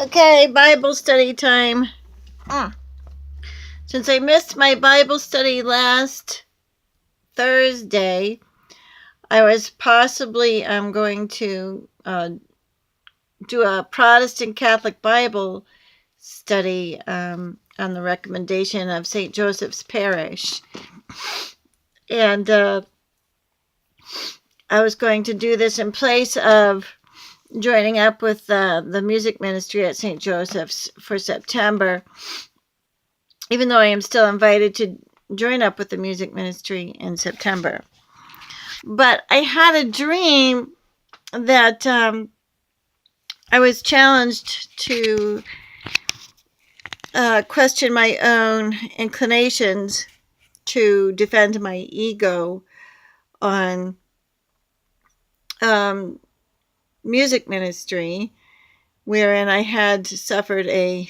Okay, Bible study time. Since I missed my Bible study last Thursday, I was possibly going to do a Protestant Catholic Bible study on the recommendation of St. Joseph's Parish. And I was going to do this in place of joining up with the music ministry at St. Joseph's for September, even though I am still invited to join up with the music ministry in September. But I had a dream that I was challenged to question my own inclinations to defend my ego on music ministry, wherein I had suffered a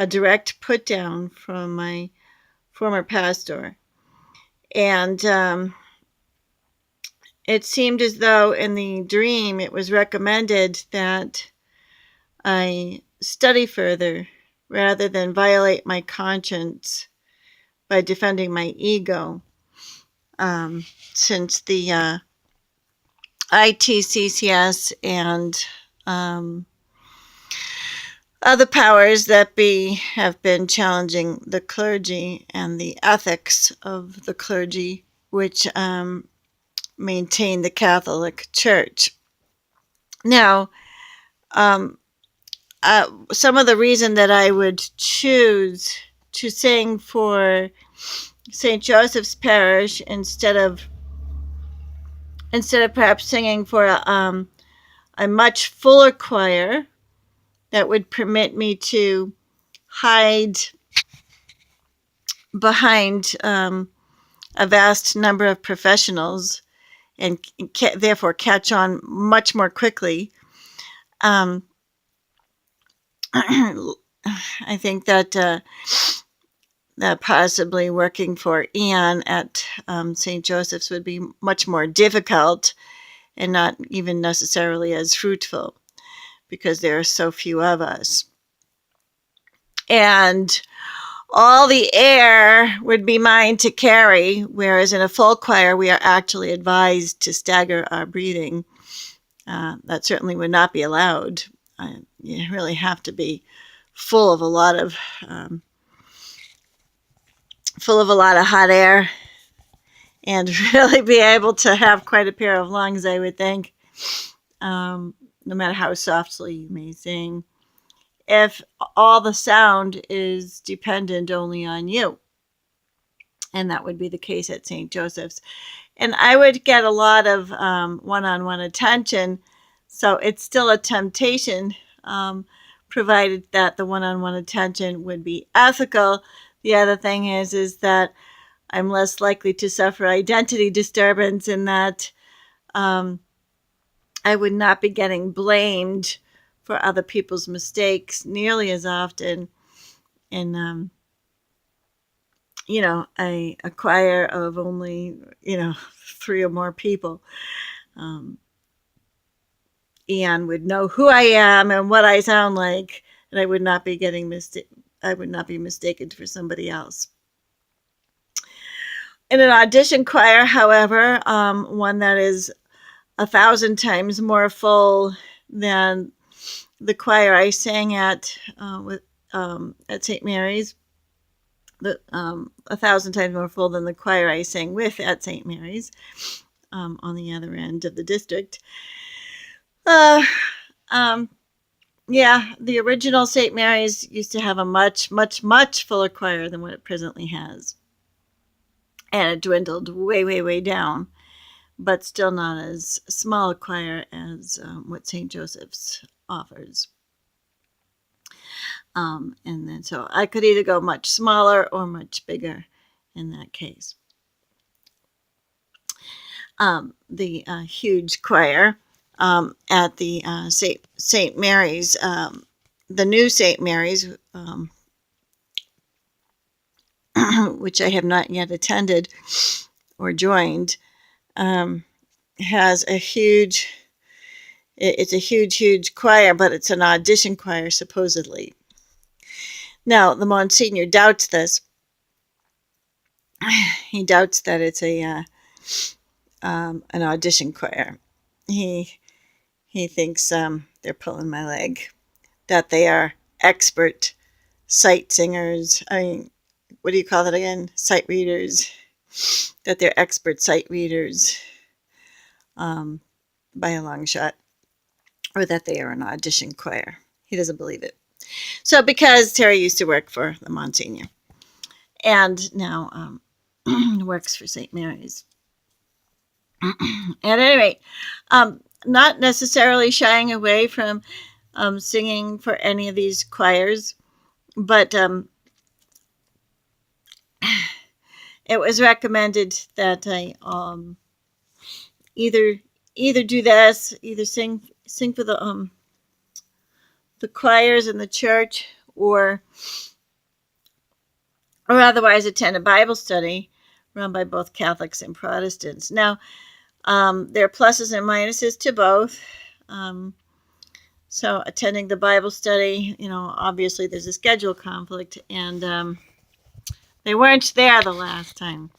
direct put down from my former pastor. And it seemed as though in the dream it was recommended that I study further rather than violate my conscience by defending my ego, since the ITCCS and other powers that be have been challenging the clergy and the ethics of the clergy, which maintain the Catholic Church. Now, some of the reason that I would choose to sing for St. Joseph's Parish instead of perhaps singing for a much fuller choir that would permit me to hide behind a vast number of professionals and therefore catch on much more quickly. I think that possibly working for Ian at St. Joseph's would be much more difficult and not even necessarily as fruitful, because there are so few of us. And all the air would be mine to carry, whereas in a full choir, we are actually advised to stagger our breathing. That certainly would not be allowed. You really have to be full of a lot of hot air and really be able to have quite a pair of lungs, I would think, no matter how softly you may sing, if all the sound is dependent only on you. And that would be the case at St. Joseph's. And I would get a lot of one-on-one attention, so it's still a temptation, provided that the one-on-one attention would be ethical. The other thing is that I'm less likely to suffer identity disturbance in that I would not be getting blamed for other people's mistakes nearly as often in a choir of only 3 or more people. Ian would know who I am and what I sound like, and I would not be mistaken for somebody else. In an audition choir, however, one that is 1,000 times more full than the choir I sang at St. Mary's, 1,000 times more full than the choir I sang with at St. Mary's, on the other end of the district. The original St. Mary's used to have a much, much, much fuller choir than what it presently has. And it dwindled way, way, way down, but still not as small a choir as what St. Joseph's offers. And then so I could either go much smaller or much bigger in that case. The huge choir at the St. Mary's, the new St. Mary's, which I have not yet attended or joined, has a huge It's a huge, huge choir, but it's an audition choir, supposedly. Now, the Monsignor doubts this. He doubts that it's an audition choir. He thinks they're pulling my leg, that they are expert sight singers. I mean, what do you call that again? Sight readers. That they're expert sight readers by a long shot, or that they are an audition choir. He doesn't believe it. So, because Terry used to work for the Monsignor, and now works for St. Mary's. At any rate, not necessarily shying away from singing for any of these choirs, but it was recommended that I either do this, either sing for the choirs in the church, or otherwise attend a Bible study run by both Catholics and Protestants. Now, there are pluses and minuses to both. So attending the Bible study, obviously there's a schedule conflict, and they weren't there the last time.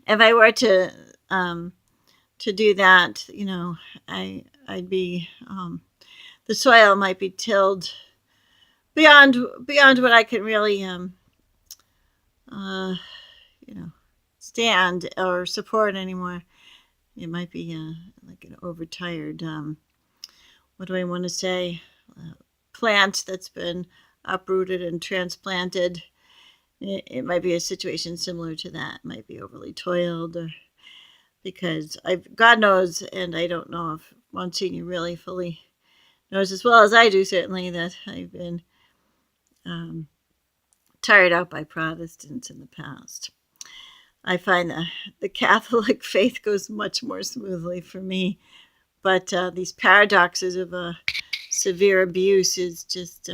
If I were to do that, I'd be the soil might be tilled beyond what I can really stand or support anymore. It might be like an overtired what do I want to say? Plant that's been uprooted and transplanted. It might be a situation similar to that. It might be overly toiled, or because God knows, and I don't know if Monsignor really fully knows as well as I do, certainly, that I've been tired out by Protestants in the past. I find that the Catholic faith goes much more smoothly for me, but these paradoxes of severe abuse is just,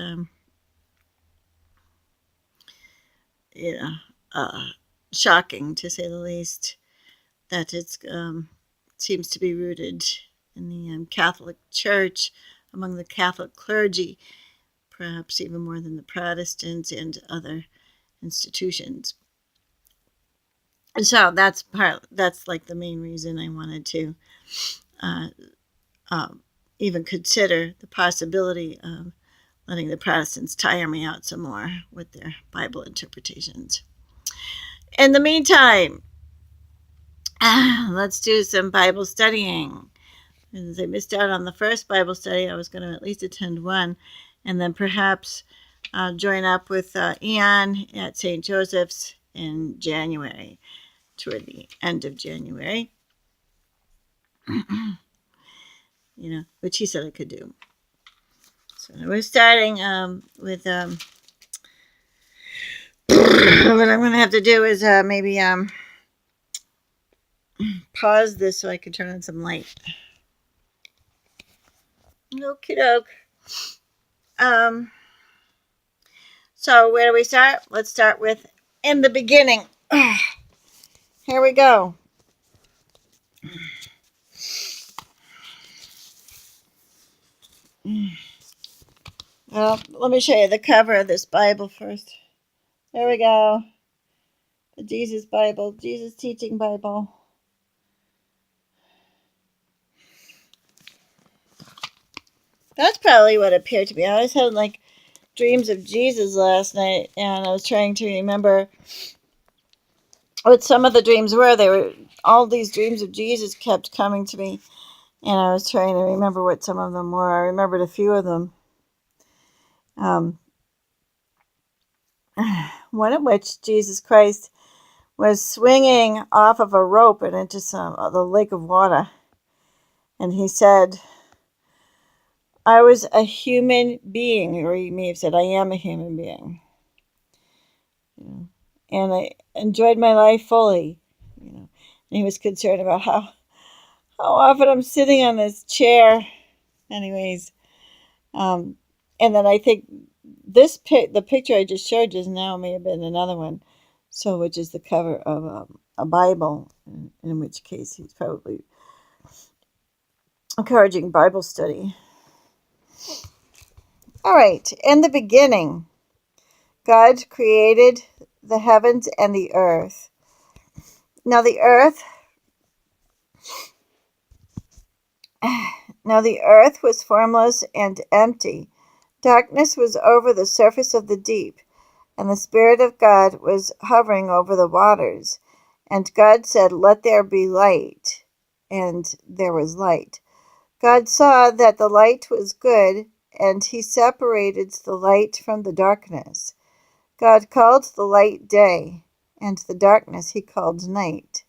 shocking, to say the least, that it seems to be rooted in the Catholic Church, among the Catholic clergy, perhaps even more than the Protestants and other institutions. And so that's like the main reason I wanted to even consider the possibility of letting the Protestants tire me out some more with their Bible interpretations. In the meantime, let's do some Bible studying. As I missed out on the first Bible study, I was going to at least attend one, and then perhaps join up with Ian at St. Joseph's in January, toward the end of January, which he said I could do. So we're starting with what I'm going to have to do is maybe pause this so I can turn on some light. Okie doke. So where do we start? Let's start with in the beginning. Here we go. Well, let me show you the cover of this Bible first. There we go. The Jesus Bible, Jesus Teaching Bible. That's probably what appeared to me. I always had like dreams of Jesus last night, and I was trying to remember what some of the dreams were. They were all these dreams of Jesus kept coming to me, and I was trying to remember what some of them were. I remembered a few of them. One of which Jesus Christ was swinging off of a rope and into the lake of water, and he said, I was a human being, or he may have said, I am a human being. And I enjoyed my life fully. And he was concerned about how often I'm sitting on this chair. Anyways, and then I think the picture I just showed just now may have been another one. So, which is the cover of a Bible, in which case he's probably encouraging Bible study. All right, in the beginning, God created the heavens and the earth. Now the earth was formless and empty. Darkness was over the surface of the deep, and the Spirit of God was hovering over the waters. And God said, "Let there be light." And there was light. God saw that the light was good, and he separated the light from the darkness. God called the light day, and the darkness he called night.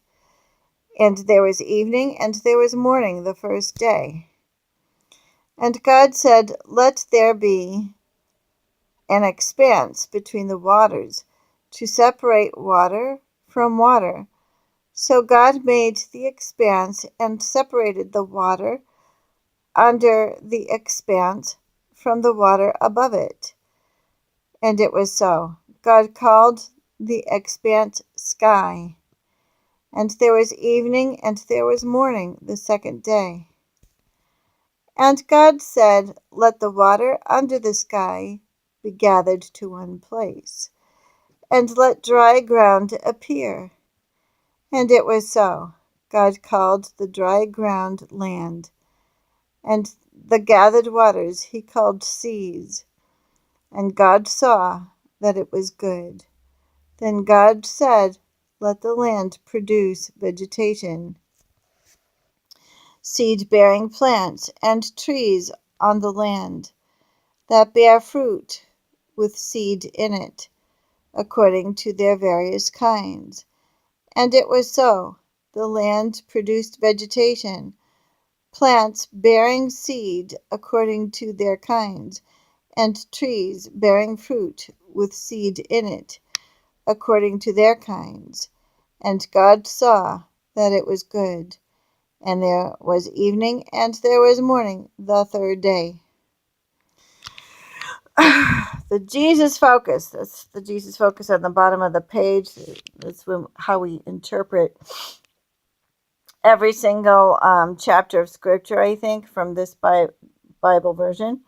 And there was evening, and there was morning the first day. And God said, "Let there be an expanse between the waters, to separate water from water." So God made the expanse and separated the water under the expanse from the water above it. And it was so. God called the expanse sky. And there was evening, and there was morning the second day. And God said, "Let the water under the sky be gathered to one place, and let dry ground appear." And it was so. God called the dry ground land, and the gathered waters he called seas. And God saw that it was good. Then God said, "Let the land produce vegetation, seed-bearing plants, and trees on the land that bear fruit with seed in it, according to their various kinds." And it was so. The land produced vegetation, plants bearing seed according to their kinds, and trees bearing fruit with seed in it, according to their kinds. And God saw that it was good. And there was evening, and there was morning the third day. The Jesus focus. That's the Jesus focus on the bottom of the page. That's how we interpret every single chapter of Scripture, I think, from this Bible version.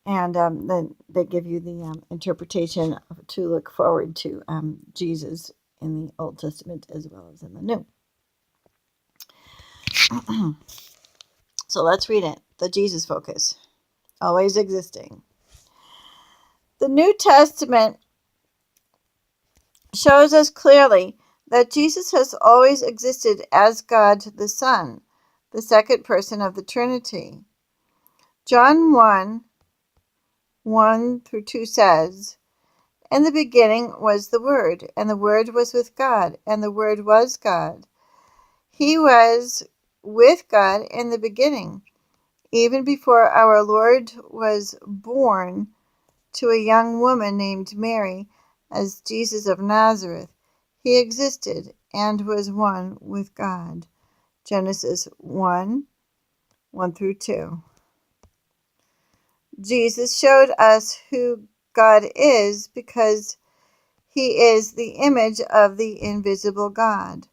And then they give you the interpretation to look forward to Jesus in the Old Testament as well as in the New. So let's read it. The Jesus focus, always existing. The New Testament shows us clearly that Jesus has always existed as God the Son, the second person of the Trinity. John 1:1-2 says, "In the beginning was the Word, and the Word was with God, and the Word was God. He was with God in the beginning, even before our Lord was born to a young woman named Mary, as Jesus of Nazareth. He existed and was one with God." Genesis 1:1-2. Jesus showed us who God is because he is the image of the invisible God.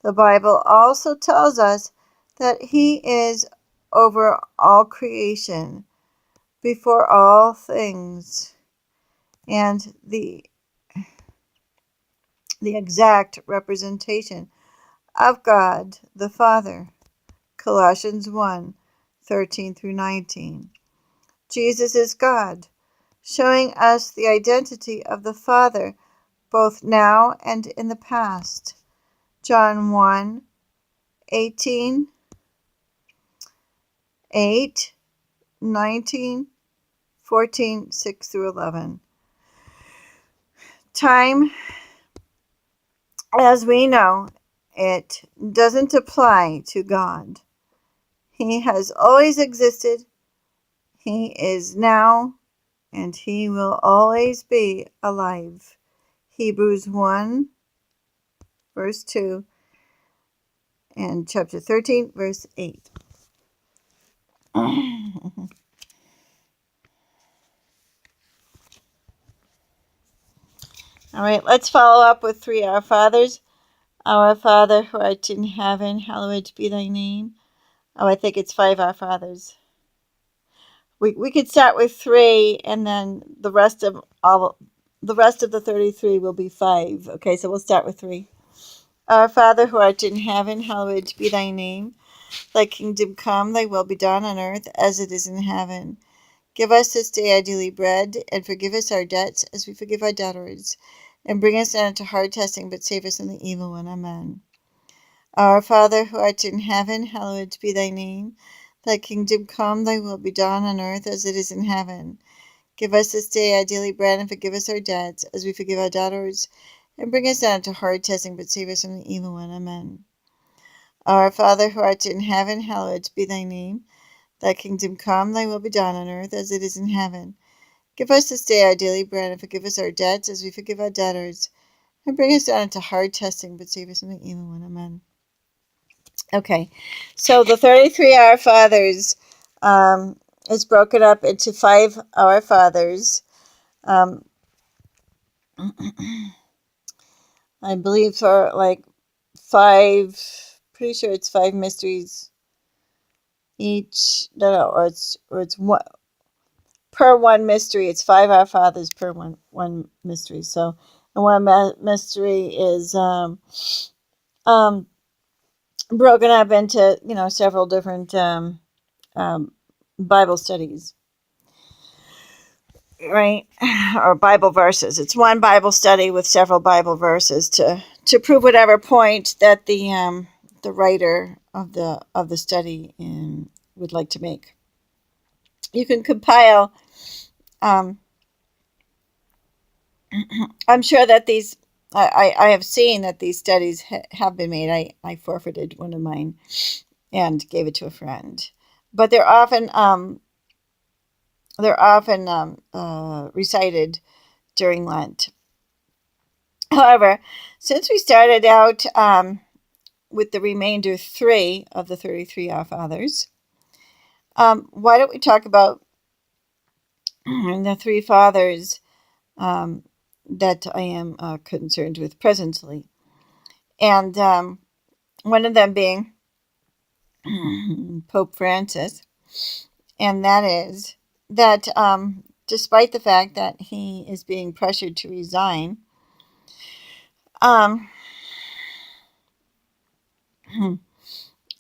The Bible also tells us that he is over all creation, before all things, and the exact representation of God the Father. Colossians 1:13-19. Jesus is God, showing us the identity of the Father both now and in the past. John 1:18, 8, 19, 14, 6-11. Time, as we know it, doesn't apply to God. He has always existed, he is now, and he will always be alive. Hebrews 1:2 and chapter 13, verse 8. All right, let's follow up with 3 Our Fathers. Our Father, who art in heaven, hallowed be thy name. Oh, I think it's 5 Our Fathers. We could start with 3, and then the rest of the 33 will be 5. Okay, so we'll start with 3. Our Father who art in heaven, hallowed be thy name. Thy kingdom come, thy will be done on earth as it is in heaven. Give us this day our daily bread, and forgive us our debts as we forgive our debtors. And bring us not into hard testing, but save us from the evil one. Amen. Our Father who art in heaven, hallowed be thy name. Thy kingdom come, thy will be done on earth as it is in heaven. Give us this day our daily bread, and forgive us our debts as we forgive our debtors. And bring us not into hard testing, but save us from the evil one. Amen. Our Father who art in heaven, hallowed be thy name. Thy kingdom come, thy will be done on earth as it is in heaven. Give us this day our daily bread, and forgive us our debts as we forgive our debtors. And bring us not into hard testing, but save us from the evil one. Amen. Okay, so the 33 Our Fathers is broken up into 5 Our Fathers. I believe for like 5, pretty sure it's 5 mysteries each. No, or it's one per one mystery. It's 5 Our Fathers per one mystery. So, and one mystery is um, broken up into several different um, Bible studies, right? Or Bible verses. It's one Bible study with several Bible verses to prove whatever point that the writer of the study would like to make. You can compile. Um, I'm sure that these. I have seen that these studies have been made. I forfeited one of mine and gave it to a friend, but they're often recited during Lent. However, since we started out with the remainder 3 of the 33 Our Fathers, why don't we talk about the 3 Fathers that I am concerned with presently? And one of them being Pope Francis, and that is that despite the fact that he is being pressured to resign, um,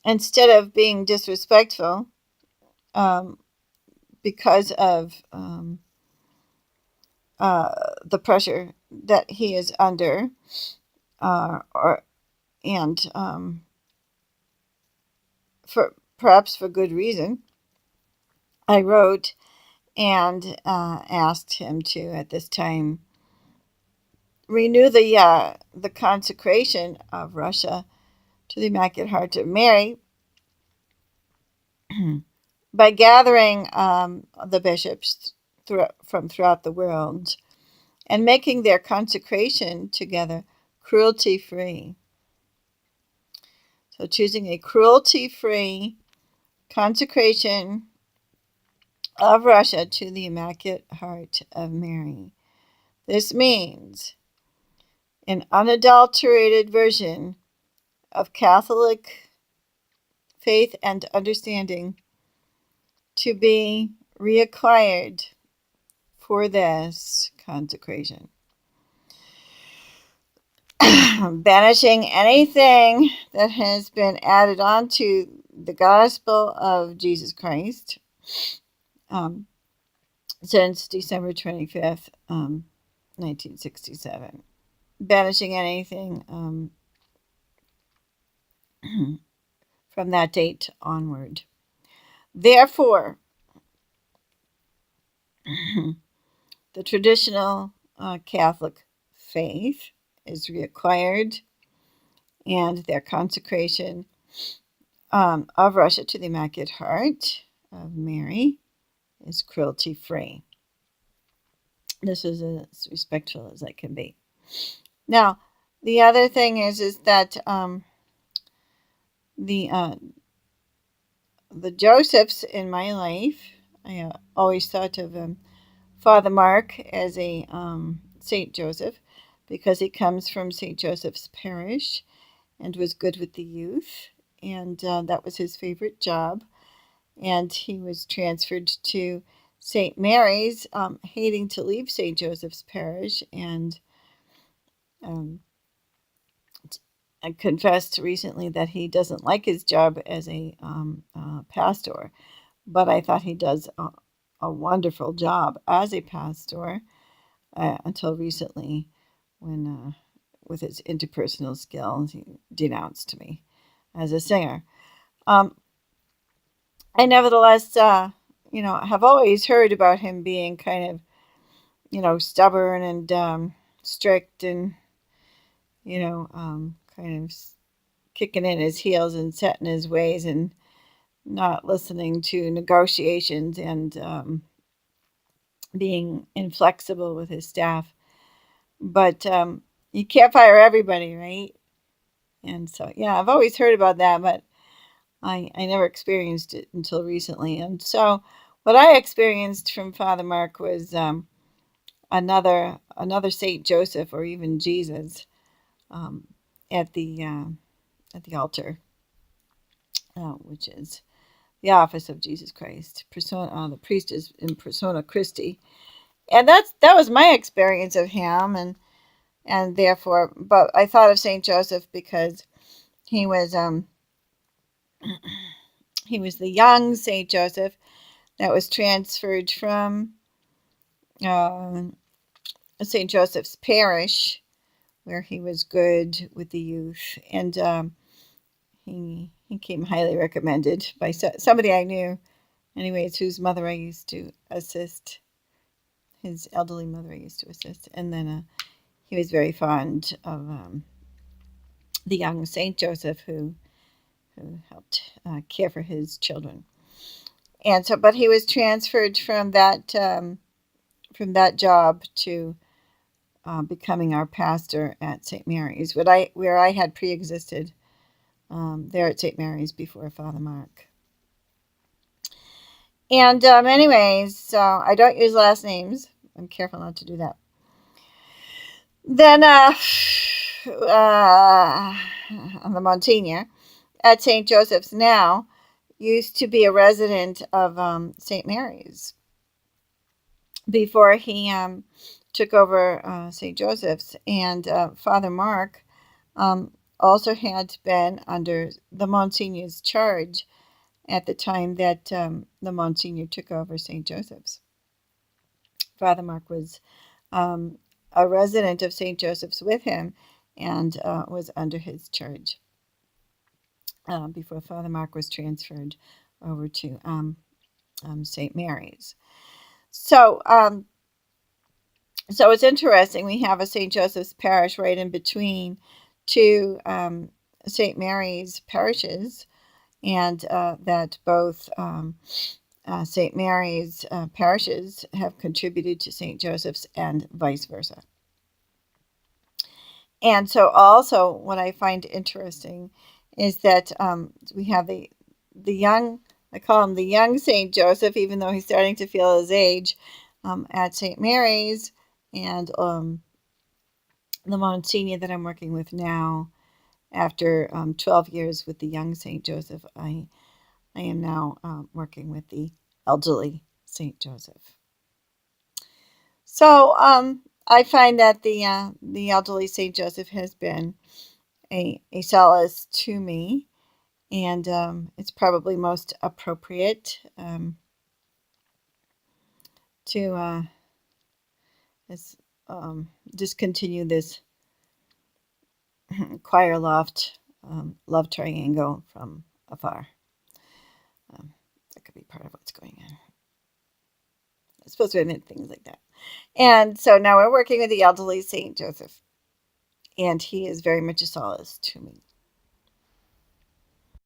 instead of being disrespectful um, because of the pressure that he is under, or and for perhaps for good reason, I wrote and asked him to at this time renew the consecration of Russia to the Immaculate Heart of Mary by gathering the bishops from throughout the world and making their consecration together cruelty-free. So choosing a cruelty-free consecration of Russia to the Immaculate Heart of Mary. This means an unadulterated version of Catholic faith and understanding to be reacquired for this consecration. Banishing anything that has been added on to the gospel of Jesus Christ um, since December 25th, 1967. Banishing anything from that date onward. Therefore, the traditional Catholic faith is reacquired, and their consecration of Russia to the Immaculate Heart of Mary is cruelty-free. This is as respectful as I can be. Now, the other thing is that the Josephs in my life, I always thought of Father Mark as a Saint Joseph because he comes from Saint Joseph's parish and was good with the youth and that was his favorite job. And he was transferred to St. Mary's, hating to leave St. Joseph's Parish, and um, confessed recently that he doesn't like his job as a pastor, but I thought he does a wonderful job as a pastor until recently when, with his interpersonal skills, he denounced me as a singer. I nevertheless, have always heard about him being kind of, stubborn and strict and, kind of kicking in his heels and setting his ways and not listening to negotiations and being inflexible with his staff. But you can't fire everybody, right? And so, yeah, I've always heard about that, but I never experienced it until recently. And so what I experienced from Father Mark was another Saint Joseph or even Jesus um, at the altar, which is the office of Jesus Christ. The priest is in persona Christi, and that was my experience of him, and therefore, but I thought of Saint Joseph because he was the young Saint Joseph that was transferred from uh, Saint Joseph's Parish, where he was good with the youth, and he came highly recommended by somebody I knew, anyways, whose mother I used to assist. His elderly mother I used to assist, and then he was very fond of the young Saint Joseph who helped care for his children. And so, but he was transferred from that job to becoming our pastor at St. Mary's, where I had pre-existed there at St. Mary's before Father Mark. And anyways, so I don't use last names. I'm careful not to do that. Then on the Monsignor at St. Joseph's now used to be a resident of St. Mary's before he took over St. Joseph's. And Father Mark also had been under the Monsignor's charge at the time that the Monsignor took over St. Joseph's. Father Mark was a resident of St. Joseph's with him and was under his charge before Father Mark was transferred over to St. Mary's. So it's interesting. We have a St. Joseph's Parish right in between two St. Mary's parishes, and that both St. Mary's parishes have contributed to St. Joseph's and vice versa. And so also what I find interesting is that we have the young, I call him the young St. Joseph, even though he's starting to feel his age, at St. Mary's, and the Monsignor that I'm working with now, after 12 years with the young St. Joseph, I am now working with the elderly St. Joseph. So I find that the elderly St. Joseph has been a solace to me, and it's probably most appropriate to discontinue this choir loft love triangle from afar. That could be part of what's going on. It's supposed to admit things like that. And so now we're working with the elderly St. Joseph, and he is very much a solace to me.